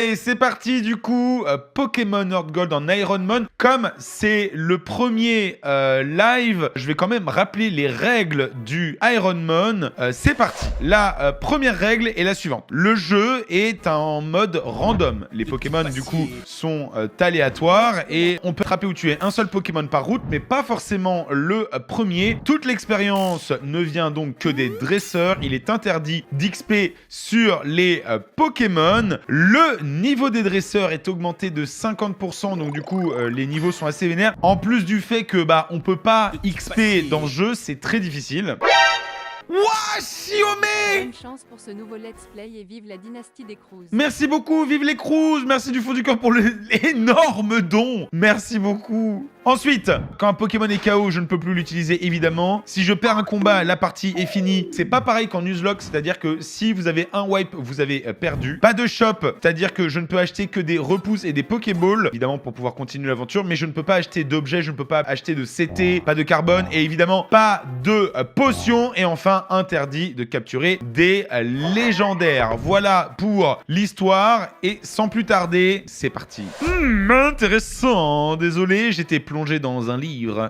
Et c'est parti du coup, Pokémon Earth Gold en Ironmon. Comme c'est le premier live, je vais quand même rappeler les règles du Ironmon. C'est parti. La première règle est la suivante. Le jeu est en mode random. Les Pokémon du coup sont aléatoires et on peut attraper ou tuer un seul Pokémon par route, mais pas forcément le premier. Toute l'expérience ne vient donc que des dresseurs. Il est interdit d'XP sur les Pokémon. Le niveau des dresseurs est augmenté de 50%, donc du coup les niveaux sont assez vénères. En plus du fait que on peut pas XP dans le jeu, c'est très difficile. Wouah, Xiaomé! Bonne chance pour ce nouveau let's play et vive la dynastie des Cruz. Merci beaucoup, vive les Cruz! Merci du fond du cœur pour l'énorme don! Merci beaucoup! Ensuite, quand un Pokémon est KO, je ne peux plus l'utiliser évidemment. Si je perds un combat, la partie est finie. C'est pas pareil qu'en Nuzlocke, c'est-à-dire que si vous avez un wipe, vous avez perdu. Pas de shop, c'est-à-dire que je ne peux acheter que des repousses et des Pokéballs, évidemment pour pouvoir continuer l'aventure, mais je ne peux pas acheter d'objets, je ne peux pas acheter de CT, pas de carbone et évidemment pas de potions. Et enfin, interdit de capturer des légendaires. Voilà pour l'histoire et sans plus tarder, c'est parti. Intéressant, désolé, j'étais plongé dans un livre.